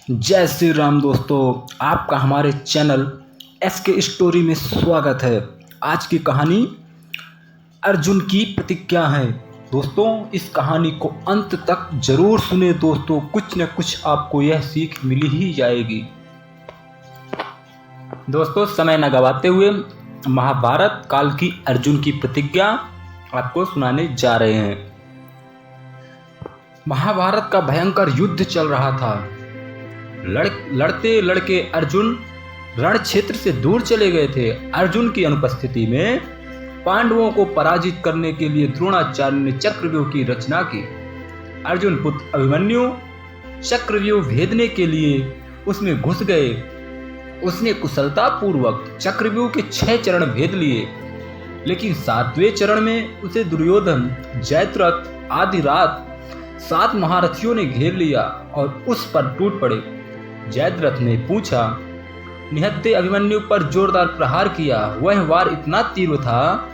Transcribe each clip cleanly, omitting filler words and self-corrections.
जय श्री राम दोस्तों, आपका हमारे चैनल SK स्टोरी में स्वागत है। आज की कहानी अर्जुन की प्रतिज्ञा है। दोस्तों, इस कहानी को अंत तक जरूर सुने दोस्तों, कुछ न कुछ आपको यह सीख मिल ही जाएगी। दोस्तों, समय न गवाते हुए महाभारत काल की अर्जुन की प्रतिज्ञा आपको सुनाने जा रहे हैं। महाभारत का भयंकर युद्ध चल रहा था। लड़ते लड़के अर्जुन रण क्षेत्र से दूर चले गए थे। अर्जुन की अनुपस्थिति में पांडवों को पराजित करने के लिए द्रोणाचार्य ने चक्रव्यूह की रचना की। अर्जुन पुत्र अभिमन्यु चक्रव्यूह भेदने के लिए उसमें घुस गए। उसने कुशलता पूर्वक चक्रव्यूह के 6 चरण भेद लिए, लेकिन 7वें चरण में उसे दुर्योधन, जयद्रथ आदि 7 महारथियों ने घेर लिया और उस पर टूट पड़े। जयद्रथ ने पूछा, निहत्थे अभिमन्यु पर जोरदार प्रहार किया। वह वार इतना तीव्र था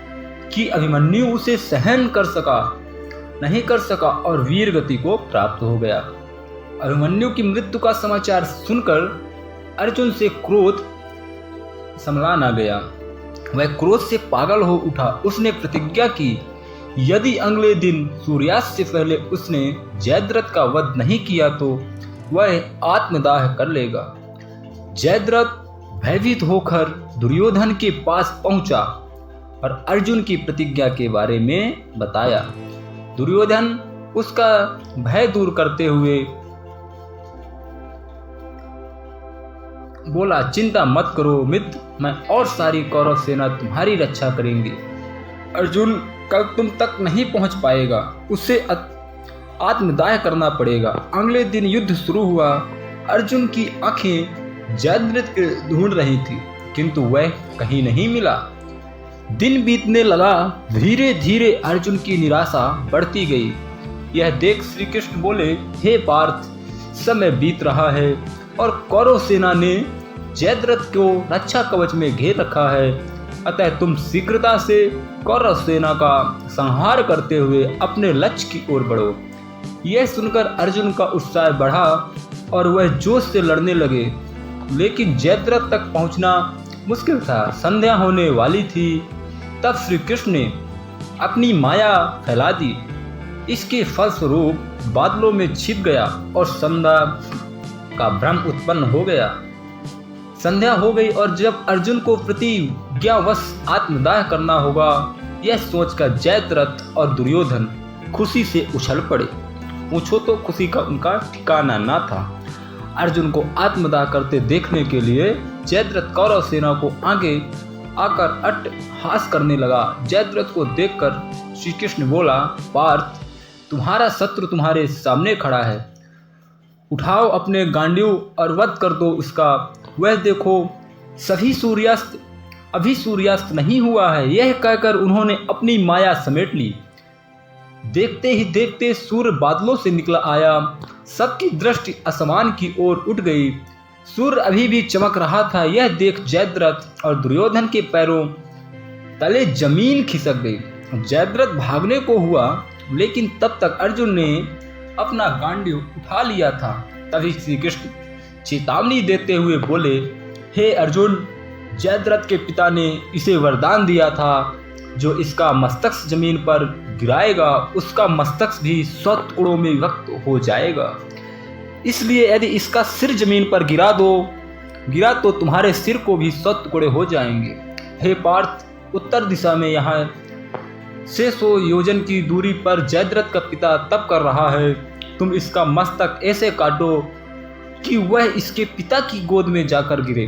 कि अभिमन्यु उसे सहन नहीं कर सका और वीर गति को प्राप्त हो गया। अभिमन्यु की मृत्यु का समाचार सुनकर अर्जुन से क्रोध संभला न गया। वह क्रोध से पागल हो उठा। उसने प्रतिज्ञा की, यदि अगले दिन सूर्यास्त से पहले उसने जयद्रथ का वध नहीं किया तो वह आत्मदाह कर लेगा। जयद्रथ भयभीत होकर दुर्योधन के पास पहुंचा और अर्जुन की प्रतिज्ञा के बारे में बताया। दुर्योधन उसका भय दूर करते हुए बोला, चिंता मत करो मित्र, मैं और सारी कौरव सेना तुम्हारी रक्षा करेंगी। अर्जुन कल तुम तक नहीं पहुंच पाएगा, उसे आत्मदाह करना पड़ेगा। अगले दिन युद्ध शुरू हुआ। अर्जुन की आंखें जयद्रथ को ढूंढ रही थी, किंतु वह कहीं नहीं मिला। दिन बीतने लगा। धीरे धीरे अर्जुन की निराशा बढ़ती गई। यह देख श्री कृष्ण बोले, हे पार्थ, समय बीत रहा है और कौरव सेना ने जयद्रथ को रक्षा कवच में घेर रखा है। अतः तुम शीघ्रता से कौरव सेना का संहार करते हुए अपने लक्ष्य की ओर बढ़ो। यह सुनकर अर्जुन का उत्साह बढ़ा और वह जोश से लड़ने लगे, लेकिन जयद्रथ तक पहुंचना मुश्किल था। संध्या होने वाली थी। तब श्री कृष्ण ने अपनी माया फैला दी। इसके फलस्वरूप बादलों में छिप गया और संध्या का भ्रम उत्पन्न हो गया। संध्या हो गई और जब अर्जुन को प्रतिज्ञावश आत्मदाह करना होगा, यह सोचकर जयद्रथ और दुर्योधन खुशी से उछल पड़े। पूछो तो खुशी का उनका ठिकाना न था। अर्जुन को आत्मदाह करते देखने के लिए जयद्रथ कौरव सेना को आगे आकर अट्टहास करने लगा। जयद्रथ को देखकर श्री कृष्ण बोला, पार्थ, तुम्हारा शत्रु तुम्हारे सामने खड़ा है। उठाओ अपने गांडीव और वध कर दो उसका। वह देखो, अभी सूर्यास्त नहीं हुआ है। यह कहकर उन्होंने अपनी माया समेट ली। देखते ही देखते सूर्य बादलों से निकला आया। सबकी दृष्टि आसमान की ओर उठ गई। सूर्य अभी भी चमक रहा था। यह देख जयद्रथ और दुर्योधन के पैरों तले जमीन खिसक गई। जयद्रथ भागने को हुआ, लेकिन तब तक अर्जुन ने अपना गांडीव उठा लिया था। तभी श्री कृष्ण चेतावनी देते हुए बोले, हे अर्जुन, जयद्रथ के पिता ने इसे वरदान दिया था, जो इसका मस्तक जमीन पर गिराएगा उसका मस्तक भी 100 टुकड़ों में विभक्त हो जाएगा। इसलिए यदि इसका सिर जमीन पर गिरा तो तुम्हारे सिर को भी 100 टुकड़े हो जाएंगे। हे पार्थ, उत्तर दिशा में यहाँ 600 योजन की दूरी पर जयद्रथ का पिता तप कर रहा है। तुम इसका मस्तक ऐसे काटो कि वह इसके पिता की गोद में जाकर गिरे।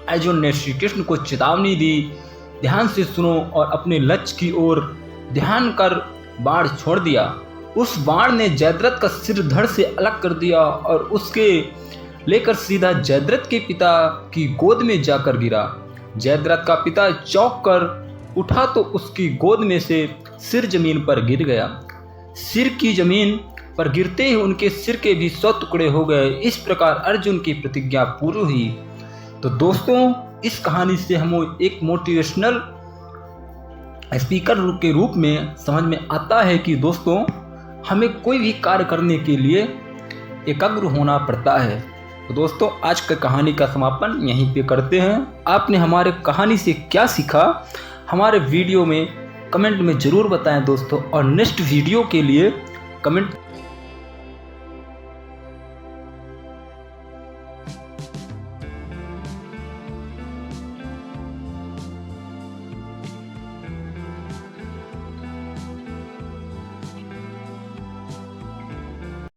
अर्जुन ने श्री कृष्ण को चेतावनी दी, ध्यान से सुनो और अपने लक्ष्य की ओर ध्यान कर बाण छोड़ दिया। उस बाण ने जयद्रथ का सिर धड़ से अलग कर दिया और उसके लेकर सीधा जयद्रथ के पिता की गोद में जाकर गिरा। जयद्रथ का पिता चौंक कर उठा तो उसकी गोद में से सिर जमीन पर गिर गया। सिर की जमीन पर गिरते ही उनके सिर के भी 100 टुकड़े हो गए। इस प्रकार अर्जुन की प्रतिज्ञा पूरी हुई। तो दोस्तों, इस कहानी से हमें एक मोटिवेशनल स्पीकर के रूप में समझ में आता है कि दोस्तों, हमें कोई भी कार्य करने के लिए एकाग्र होना पड़ता है। तो दोस्तों आज की कहानी का समापन यहीं पे करते हैं। आपने हमारे कहानी से क्या सीखा हमारे वीडियो में कमेंट में ज़रूर बताएं दोस्तों, और नेक्स्ट वीडियो के लिए कमेंट